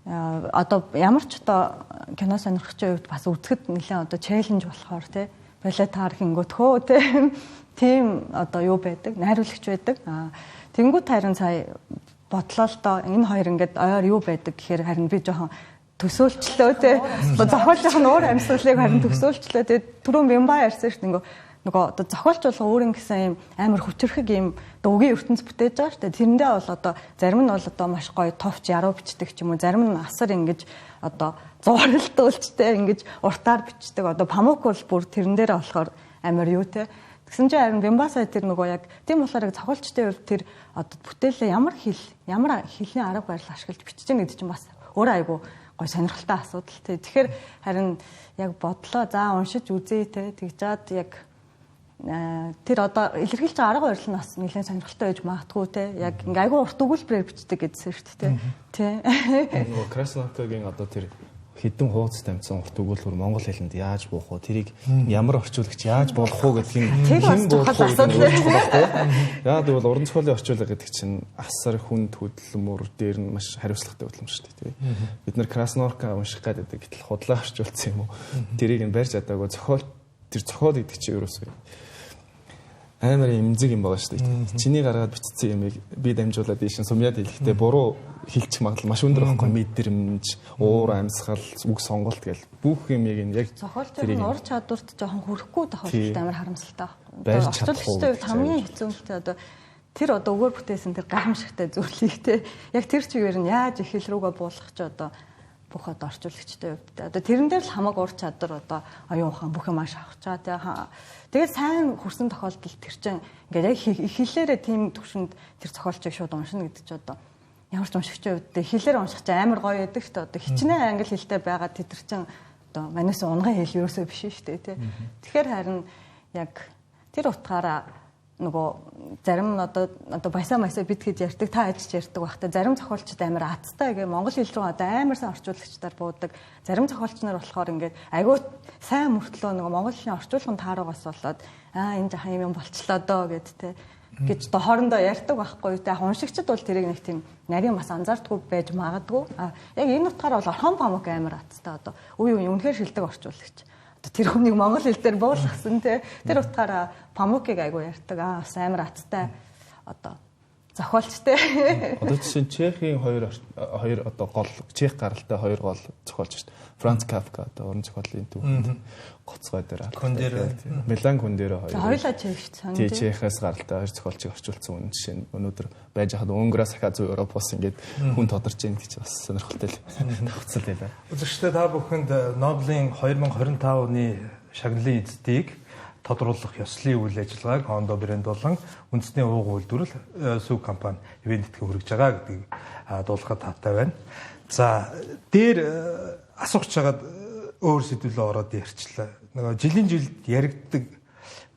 одоо ямар ч одоо кино сонирхчийн хувьд бас үзэхэд нэлээд одоо челленж болохоор те Беллатар хингөтхөө те тийм одоо юу байдаг найруулагч байдаг. Тэнгүүд харин сая бодлоо л доо энэ хоёр ингээд ойр юу байдаг гэхээр харин би жоохон төсөөлчлөө те зохиолынх нь уур амьсгалыг харин төсөөлчлөө те түрүүн Бямба ярьсан шүү дээ нөгөө одоо зохиолч бол өөрийн гэсэн юм амар хүчрхэг юм үгийн ертөнц бүтээж байгаа шүү дээ. Тэрэндээ бол одоо зарим нь бол одоо маш гоё товч яруу бичдэг ч юм уу, зарим нь асар ингэж одоо зууралтуулжтэй ингэж уртаар бичдэг. Одоо Памук бол бүр тэрэн дээр болохоор амар юу те. Тэгсэн чинь харин Бямбаса тэр нөгөө яг тийм болохоор яг зохиолчтой хувьд тэр одоо бүтээлээ ямар хэлний арга барил ашиглаж бичиж байгаа гэдэг чинь бас өөрөө айгу гой сонирхолтой асуудал те. Тэгэхээр харин яг бодлоо за уншиж үзье те. Тэгжээд яг тэр одоо илэрхийлж байгаа арга барил нь бас нэлээд сонирхолтой байж магадгүй те. Яг ингээ айгүй урт өгүүлбэрээр бичдэг гэдсэн шүү дээ те. Нөгөө Красноярскагийн одоо тэр хэдэн хуудас тамцсан урт өгүүлбэр монгол хэлэнд яаж буух вэ? Тэрийг ямар орчуулагч яаж болох вэ гэдгийг хэн буулах вэ? Яа гэвэл уран зохиолын орчуулга гэдэг чинь асар хүнд хөдөлмөр дээр нь маш хариуцлагатай хөдөлмөр шүү дээ. Бид нэр Красноярска унших гэдэг гэтэл худлаа орчуулсан юм уу? Тэрийг нь барьж чадаагүй тэр зохиол гэдэг чинь ерөөсөө амар имзэг юм байгаа шүү дээ. Чиний гаргаад бичсэн юмыг би дамжуулаад ийшин сумьяад хэлэхдээ буруу хэлчих магадлал маш өндөр байхгүй мэдрэмж, уур амьсгал, үг сонголт гэл бүх юмыг нь яг зохиолчийн ур чадварт жоохон хүрэхгүй тохиолдолд амар харамсалтай байна. Орчуулагчтай үед хамгийн хэцүү нь одоо тэр одоо өгөр бүтээсэн тэр гайхамшигтай зүйлийг те яг тэр чигээр нь яаж их хэл рүүгээ буулгах ч одоо бүх одоо орчуулагчтай хувьд одоо тэрэн дээр л хамаг ур чадвар одоо оюун ухаан бүх юм маш авах чаа те. Тэгээд сайн хүрсэн тохиолдолд тэр чинь ингээд яг хэллээрээ тийм төвшөнд тэр зохиолчийг шууд уншина гэдэг чи одоо ямар ч уншигчийн хувьд хэлээр унших чинь амар гоё байдаг шүү дээ. Одоо хичнээн англи хэлтэй байгаа тэр чинь одоо манайс унган хэл ерөөсөө биш шүү дээ те. Тэгэхээр харин яг тэр утгаараа нөгөө зарим нь одоо баясаа бидгээд ярьдаг та ажиж ярьдаг байхдаа зарим зохиолчд амар аттай гээ монгол хэл рүү одоо амар сайн орчуулагчдаар буудаг. Зарим зохиолч нар болохоор ингээд айгүй сайн мөртлөө нөгөө монгол хэлний орчуулгын тааруугаас болоод энэ жахан юм болчлоо доо гэд те гэж хоорондоо ярьдаг байхгүй. Тэ уншигчд бол тэрийг нэг тийм нарийн бас анзаардгүй байж магадгүй. Яг энэ утгаараа бол Орхон Памук амар аттай одоо үе үнэхээр шилдэг орчуулагч. Тэр хүнийг монгол хэл дээр буулгасан те тэр утгаараа Памукийг айгу ярьдаг бас амар аттай одоо зохиолчтэй. Одоо жишээ нь Чехийн хоёр одоо гол Чех гаралтай хоёр гол зохиолч шүү дээ. Франц Кафка одоо уран зохиолын төвөнд гоцгой дээр Милан Кундера хоёр. Хоёулаа Чехч сан. Тий Чехээс гаралтай хоёр зохиолчийг орчуулсан үнэ жишээ нь өнөөдөр байж хаад Унграас ахаа зөв Европоос ингээд хүн тодорч ийн гэж бас сонирхолтой тавцал байлаа. Үзэгчдээ та бүхэнд Нобелийн 2025 оны шагналын эзэдийг тодруулах ёслолын үйл ажиллагааг Hondo брэнд болон үндэсний уугуул үйлдвэрлэл сүг компани ивент тэтгэн хүргэж байгаа гэдгийг дуулахад тавтай байна. За дээр асууж чагаад өөр сэдвэлээ ороод ярьчлаа. Нөгөө жилийн жилд яригддаг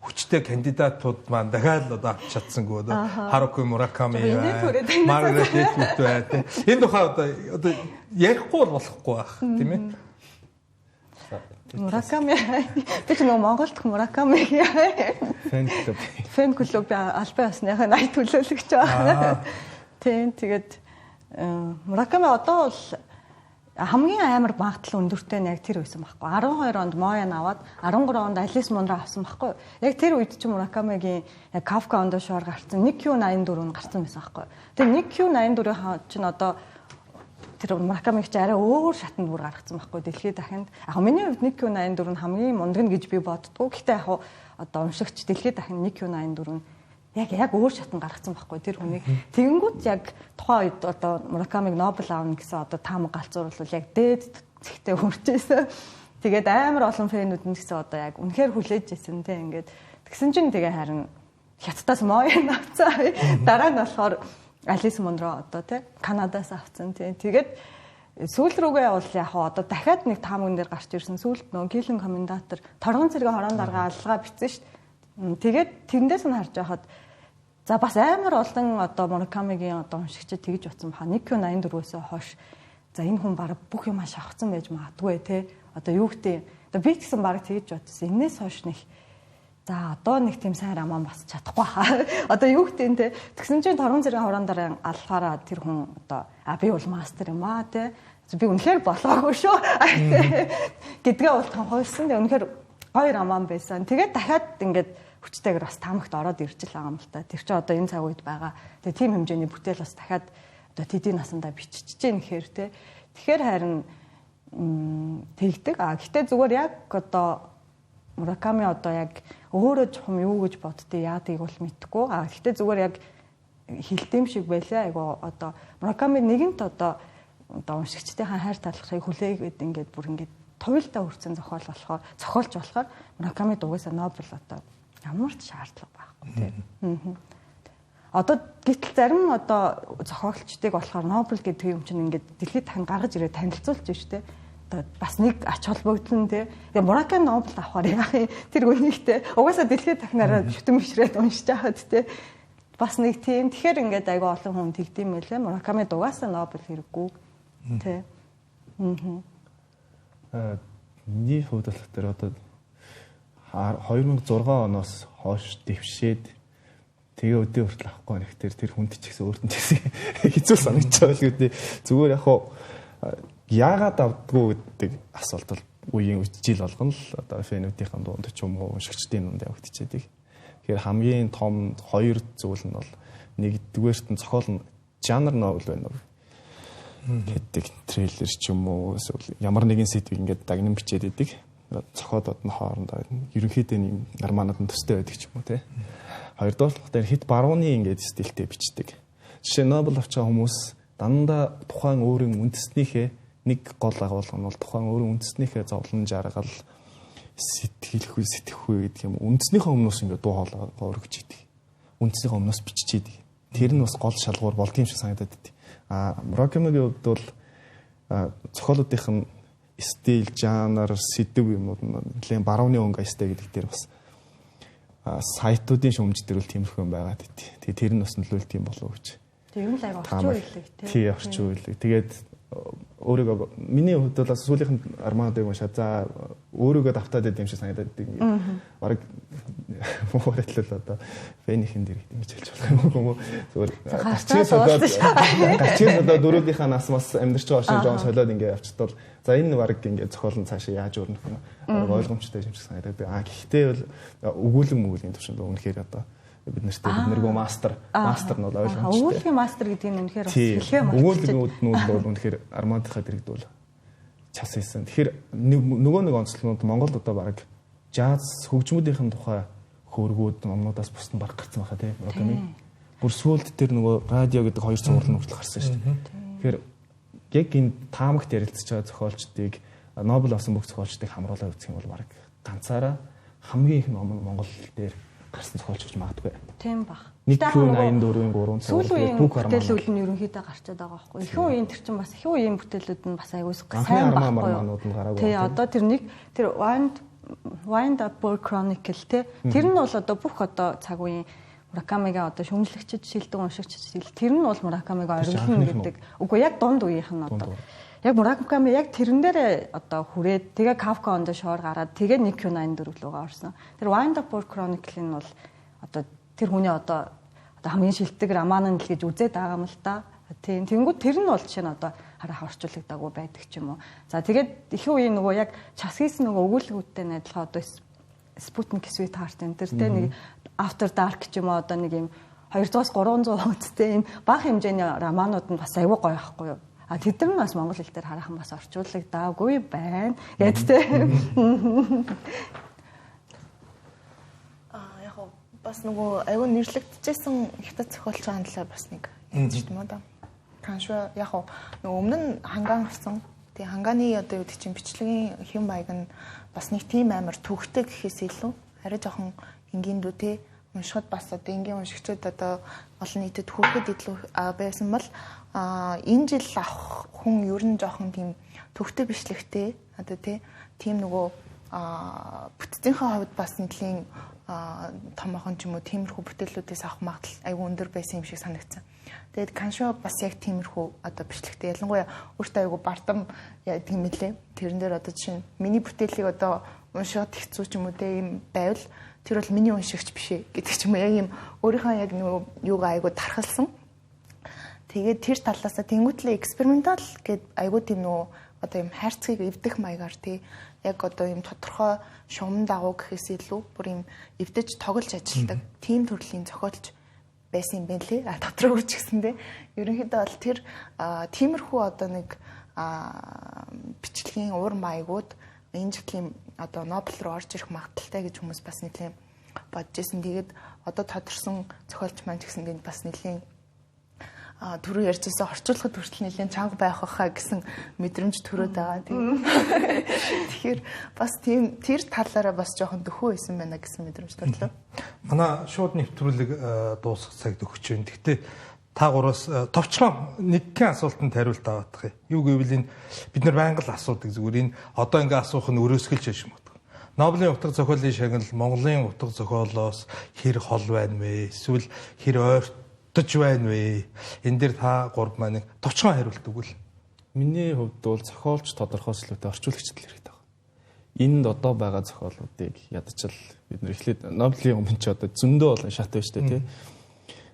хүчтэй кандидатууд маань дахиад л одоо авч чадсангүй одоо Харуки Мураками Маргарет Эдвуд байна. Энэ тухай одоо ярихгүй болохгүй байх тийм ээ. Мураками би ч нөгөө Монголд Мураками фэн клуб албан ёсныхаа найт төлөөлөгч байгаа. Тийм тэгээд Мураками одоо бол хамгийн амар багтал өндөртэй нь яг тэр байсан байхгүй. 12 онд Моян аваад 13 онд Алис Мунро авсан байхгүй. Яг тэр үед чинь Муракамигийн яг Kafka on the Shore гарсан 1Q84 гарсан байсан байхгүй. Тэгээ 1Q84 чинь одоо тэр Муракамиг чи арай өөр шатанд бүр гаргацсан байхгүй дэлхийд дахинд. Яг миний хувьд 1Q84 нь хамгийн мундаг нь гэж би боддгоо. Гэхдээ яг одоо уншигч дэлхийд дахинд 1Q84 нь яг өөр шатанд гаргацсан байхгүй тэр хүнийг. Тэгэнгүүт яг тухайн үед одоо Муракамиг Нобель аавна гэсэн одоо таамаг галзууруулвал яг дээд зэгтээ хүрчээсэн. Тэгээд амар олон фэнүүд нь гэсэн одоо яг үнэхээр хүлээж ирсэн те ингээд. Тэгсэн чинь тэгээ харин хятадаас Моян авцаа. Дараа нь болохоор Алис Мунро одоо тий Канадаас авсан тий. Тэгээд сүүл рүүгээ бол яг одоо дахиад нэг таамагн дээр гарч ирсэн. Сүүлд нөгөө Гилэн комментатор торгон цэргийн хорон дарга алгаа бичсэн шүү дээ. Тэгээд тэндээс нь харж байхад за бас амар олон одоо Муракамигийн одоо уншигчид тэгж утсан баха 1Q84-өөс хойш за энэ хүн баг бүх юм шавхсан байж магадгүй тий. Одоо юу гэдэг одоо би гэсэн баг тэгж бодсон. Энээс хойш нэг за одоо нэг тийм сайн рамаа бас чадахгүй хаа. Одоо юу гэдэг нь те. Тэгсэн чинь торгон зэрэг хорондороо алхаараа тэр хүн одоо би бол мастер юм аа те. Би үнэхээр болоогүй шүү. Гэдгээ бол тонхойсон. Үнэхээр гоё рамаа байсан. Тэгээд дахиад ингээд хүчтэйгээр бас таамагт ороод ирж л байгаа юм л та. Тэр чинь одоо энэ цаг үед байгаа. Тэгээд тийм хэмжээний бүтээл бас дахиад одоо тэдийн насандаа бичиж чинь гэхээр те. Тэгэхээр харин тэгдэг. Гэтээ зүгээр яг одоо Мураками одоо яг өөрөө чухам юу гэж боддгийг яадгийг бол мэдэхгүй. Гэхдээ зүгээр яг хилдэм шиг байлаа. Айгу одоо Мураками нэгэнт одоо уншигчдынхаа хайр талхыг хүлээгээд ингээд бүр ингээд туйлдаа хүрсэн зохиолч болохоор Мураками дугасаа Нобель одоо ямар ч шаардлага байхгүй тийм. Одоо гэтэл зарим одоо зохиолчдыг болохоор Нобель гэдэг юм чинь ингээд дэлхийд тань гаргаж ирээд танилцуулж штэ. Бас нэг ач холбогдол нь тий. Тэгээ Мураками Нобель авахаар яах юм тэр үнийхтэй угаасаа дэлхийд дахнараа шүтэн бишрээд уншиж байхад тий. Бас нэг тийм тэгэхээр ингээд айгүй олон хүн тэгдэм байлээ. Мураками дугаасаа Нобель хэрэггүй тий. Миний хувьд л тэр одоо 2006 оноос хойш дэвшээд тэгээ өдөө хүртэл авахгүй нэг тэр хүнд ч гэсэн өөртөө ч гэсэн хэцүү санагдаж байгаа л үү. Зүгээр яг яагаад авдггүй гэдэг асуулт бол үеийн жил болгоно л одоо фэнүүдийн дунд ч юм уу уншигчдын дунд явагдчихэдэг. Тэгэхээр хамгийн том хоёр зүйл нь бол нэгдүгээрт нь зохиол нь жанр новел байна уу гэдэг трейлер ч юм уу ямар нэгэн сэдвийг ингээд дагнан бичээд идэг. Зохиолууд нь хоорондоо ерөнхийдөө юм арманад нь төстэй байдаг ч юм уу те. Хоёрдугаар дээр хит барууны ингээд стилтэй бичдэг. Жишээ нь Нобель авч байгаа хүмүүс дандаа тухайн өөрийн үндэснийхээ нэг гол агуулга нь бол тухайн өөрийн үндэснийхээ зовлон жаргал сэтгэхгүй гэдэг юм. Үндэснийхээ өмнөөс ингээд дуу хоолой өргөж идэг. Үндэснийхээ өмнөөс бичиж идэг. Тэр нь бас гол шалгуур болдгийм шиг санагдаад идэг. Муракамигийн хувьд бол зохиолуудынх нь стил, жанр, сэдв юмуд нь нэлээд барууны өнгө аястай гэдэг дээр бас сайтуудын шүүмж дээр бол тиймэрхүү юм байгаад идэв. Тэгээ тэр нь бас нөлөөлт юм болов уу гэж. Тэгээ юм л аяга орчин үеилэг тий. Орчин үеилэг. Тэгээд өөрийгөө миний хувьд бол сүүлийнх нь армануудыг уншаад за өөрийгөө давтаад байд юм шиг санагдаад идэв. Бараг муурэтлэл одоо фэнийхэн дээр ингэж хэлж болох юм уу? Зүгээр гарчээс одоо дөрөвдийнхаа нас мас амьдарч байгаа шиг жоон солиод ингэ явчихтал за энэ бараг ингэ зохиол нь цаашаа яаж өрнөх юм ойлгомжтой юм шиг санагдаад. Гэхдээ бол өгүүлэн мөгөлийн төвшөнд үнэхээр одоо бид нэргүй мастер нь бол ойлгомжтой. Өгүүлгийн мастер гэдэг нь үнэхээр бас хэлхээ мастер. Өгүүлгүүд нь бол үнэхээр армадынхаа дэрэгдүүл час хийсэн. Тэгэхээр нөгөө нэг онцлогнууд Монголд одоо бараг жаз хөгжмүүдийн тухай хөөргүүд номнуудаас бус нь баг гарсан байхаа тийм Мураками. Бүр сүүлд тэр нөгөө радио гэдэг хоёр цуврал нь хүртэл гарсан шүү дээ. Тэгэхээр яг энэ таамагт ярилцж байгаа зохиолчдыг Нобель авсан бүх зохиолчдыг хамруулаад үзэх юм бол бараг ганцаараа хамгийн их ном Монгол дээр гарсан зохиолч гэж магадгүй. Тийм баг. 184-ийн 3 сүүлийн бүтээлүүд нь ерөнхийдөө гарчаад байгаа байхгүй. Ихэнх үеийн тэр чинь бас ихэнх үеийн бүтээлүүд нь бас аягүй сайн байхгүй. Тий одоо тэр нэг тэр Wind Up Chronicle тэр нь бол одоо бүх одоо цаг үеийн Муракамигийн одоо шүмжлэгчд шилдэг уншигчд тэр нь бол Муракамиг ойлгоно гэдэг. Үгүй яг дунд үеийнх нь одоо. яг Мураками яг тэрэн дээр одоо хүрээд тэгээ Kafka on the Shore гараад тэгээ 1Q84 рүүгээ орсон. Тэр Wind Up War Chronicle нь бол одоо тэр хүний одоо хамгийн шилдэг роман нь л гэж үзээд байгаа юм л да. Тийм тэнгууд тэр нь бол жишээ нь одоо хараа орчуулагдаагүй байдаг ч юм уу. За тэгээд их үеийн нөгөө яг час хийсэн нөгөө өгүүлбэрүүдтэй найдлага одоо Sputnik Sweetheart энэ төр тэ нэг After Dark ч юм уу одоо нэг юм 200-300 хуудастай юм бага хэмжээний романууд нь бас аюу гоё байхгүй юу. А тэд нар бас монгол хэл дээр хараахан бас орчуулагдаагүй байна. Гэт тэ. Яг бас нөгөө аюу нэрлэгдэжсэн хятад зохиолч хандлаа бас нэг хэлж юм да. Каншва яг нөгөө өмнө нь хангаан авсан. Тэгээ хангааны одоо юу гэдэг чинь бичлэгийн хэм маяг нь бас нэг тийм амар төвхтэй гэхээс илүү арай жоохон энгийн дүү те уншихад бас одоо энгийн уншигчид одоо олон нийтэд хүүхэд илүү байсан бол энэ жил авах хүн ер нь жоохон тийм төвхтэй бичлэгтэй одоо те тийм нөгөө бүтцийнхээ хувьд бас нэлийн томоохон ч юм уу тиймэрхүү бүтээлүүдээс авах магадлал айгүй өндөр байсан юм шиг санагдсан. Тэгээд Каншо бас яг тиймэрхүү одоо бичлэгтэй ялангуяа өөртөө айгүй бардам яадаг юм лээ. Тэрэн дээр одоо жишээ нь миний бүтээлийг одоо уншихад хэцүү ч юм уу те юм байвал тэр бол миний уншигч биш ээ гэдэг ч юм уу яг юм өөрийнхөө яг нөгөө юугаа айгүй тархалсан. Тэгээд тэр талаасаа тэнгуүтлээ экспериментал гэд айгүй тийм нөгөө одоо юм хайрцгийг эвдэх маягаар тий яг одоо юм тодорхой шугам дагуу гэхээс илүү бүр юм эвдэж тоглож ажилладаг тийм төрлийн зохиолч байсан юм байна лээ. Дотроо ч гэсэндээ ерөнхийдөө бол тэр тиймэрхүү одоо нэг бичлэгийн уур маягууд энэ жилийн одоо Нобель руу орж ирэх магадaltaй гэж хүмүүс бас нэлийн бодож ирсэн. Тэгээд одоо тодорсон зохиолч маань ч гэсэн гээд бас нэлийн түрүү ярьжсэн орчуулгад хүртэл нэлийн чанга байх хаа гэсэн мэдрэмж төрөөд байгаа тийм. Тэгэхээр бас тийм тэр талаараа бас жоохон дөхөө байсан байна гэсэн мэдрэмж төрлөө. Манай шууд нэвтрүүлэг дуусах цагт өгч байна. Гэхдээ та гураас товчхон нэгэн асуултанд хариулт аваадах юм. Юу гэвэл энэ бид нар байнга л асуудаг зүгээр энэ одоо ингээ асуух нь өрөөсгөлж яаш юм байна. Нобелийн утга зохиолын шагнал Монголын утга зохиолоос хэр хол байна вэ? Эсвэл хэр ойртож байна вэ? Энэ дээр та гурав маань товчхон хариулт өгвөл. Миний хувьд бол зохиолч тодорхойлолттой орчуулагчд л хэрэгтэй байна. Энд одоо байгаа зохиолуудыг ядчил бид нар эхлээд Нобелийн өмнө ч одоо зөндөө олон шат байна шүү дээ тий.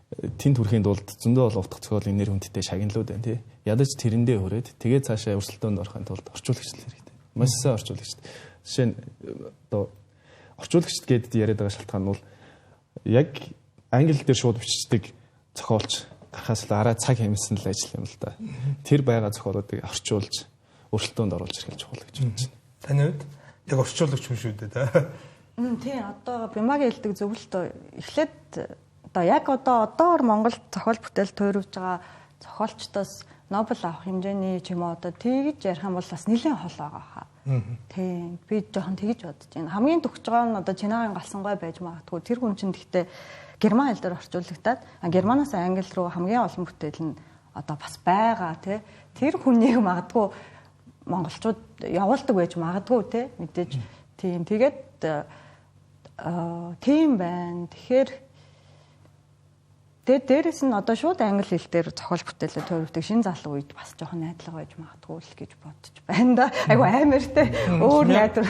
Тэнд хүрэхийн тулд зөндөө олон утга зохиолын нэр хүндтэй шагналууд байна тий. Ядаж тэрэндээ хүрээд тэгээд цаашаа өрсөлдөөнд орохын тулд орчуулагчд л хэрэгтэй. Маш сайн орчуулагчд. Жишээ нь одоо орчуулагчд гэдээ яриад байгаа шалтгаан нь бол яг англи дээр шууд бичдэг зохиолч гарахаас л арай цаг хэмжсэн л ажил юм л да. Тэр байгаа зохиолуудыг орчуулж өрсөлдөөнд оруулж ирэх чухал гэж бодож байна. Таны хувьд яг орчуулагч юм шүү дээ та. Тийм одоо Бимагийн хэлдэг зөвлөлт эхлээд одоо яг одоор Монголд зохиол бүтээл тойруулж байгаа зохиолчдоос Нобель авах хэмжээний ч юм уу одоо тэгж ярих юм бол бас нэлээд хол байгаа хаа. Тийм би жоохон тэгж бодож байна. Хамгийн төгсж байгаа нь одоо Чинагийн галсан гой байж магадгүй. Тэр хүн чинь гэхдээ герман хэл дээр орчуулагдаад германаас англи руу хамгийн олон бүтээл нь одоо бас байгаа тий. Тэр хүнийг магадгүй монголчууд явуулдаг байж магадгүй тий. Мэдээж тийм тэгээд тийм байна. Тэгэхээр дээрээс нь одоо шууд англи хэл дээр зохиол бүтээлээ тойрогддог шинэ залуу үед бас жоохон найдлага байж магадгүй л гэж бодож байна да. Айгу амартай өөр найдвар.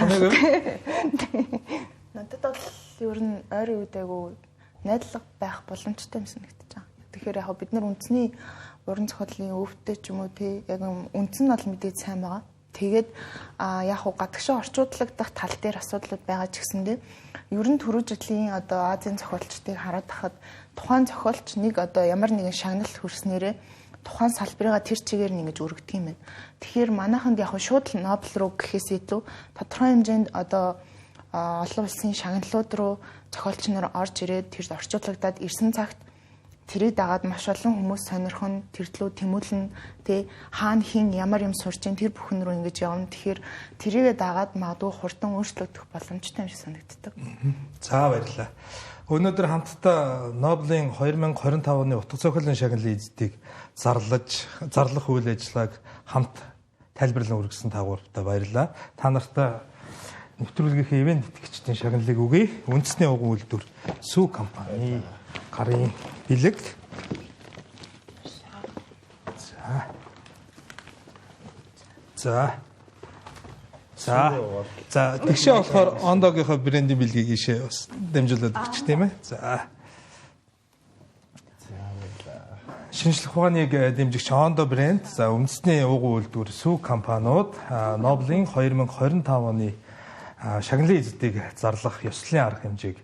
Надад бол ер нь ойрын үед айгу найдлага байх боломжтой юм санагдаж байгаа. Тэгэхээр яг бид нар үндэсний уран зохиолын өвдөлт ч юм уу тий яг үндс нь бол мэдээд сайн байгаа. Тэгээд яг гадагшаа орчуудлагдах тал дээр асуудлууд байгаа ч гэсэндээ ер нь түрүү жилийн одоо Азийн зохиолчдыг хараад тахад тухайн зохиолч нэг одоо ямар нэгэн шагнал хүрснээрээ тухайн салбарыгаа тэр чигээр нь ингэж өргөдөг юм байна. Тэгэхээр манайханд яг шууд Нобель руу гэхээс илүү тодорхой хэмжээнд одоо олон улсын шагналууд руу зохиолч нар орж ирээд тэр орчуулагдаад ирсэн цагт тэрийг дагаад маш олон хүмүүс сонирхон тэрлүү тэмүүлэн тэ хаана хин ямар юм сурч ин тэр бүхэн рүү ингэж явна. Тэгэхээр тэрийгээ дагаад магадгүй хурдан өөрчлөгдөх боломжтой юм шиг санагддаг. За баярлалаа. Өнөөдөр хамтдаа Нобелийн 2025 оны утга зохиолын шагналын эзэдийг зарлах үйл ажиллагааг хамт тайлбарлан өргөсөн тагууртай баярлалаа. Та нартай нэвтрүүлгийнхээ ивент итгэгчдийн шагналыг өгье. Үндэсний уган үйлдвэр Сүү компани гарын бэлэг. За. За тэгшээ болохоор Ондогийнхоо брендийн бэлгийг ийшээ бас дамжуулаад өгч тийм ээ. За. Шинжлэх ухааныг дэмжигч Ондо брэнд, за үндэсний уугуул үйлдвэр Сүү компаниуд Нобелийн 2025 оны шагналын эзэдийг зарлах ёслолын арга хэмжээг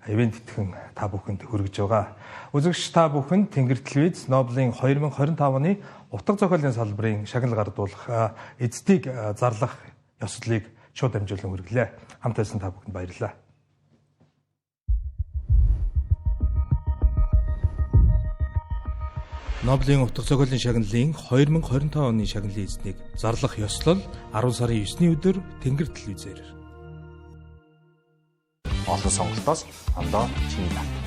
ивент итгэн та бүхэнд хүргэж байгаа. Үзэгч та бүхэнд Тэнгэр телевиз Нобелийн 2025 оны утга зохиолын салбарын шагнал гардуулах эзэдийг зарлах ёслолыг шууд дамжуулан хүргэлээ. Хамт байсан та бүхэнд баярлалаа. Нобелийн утга зохиолын шагналын 2025 оны шагналын эзэдийг зарлах ёслол 10 сарын 9-ний өдөр Тэнгэр телевизээр. Олон сонголтоос ондоо чиний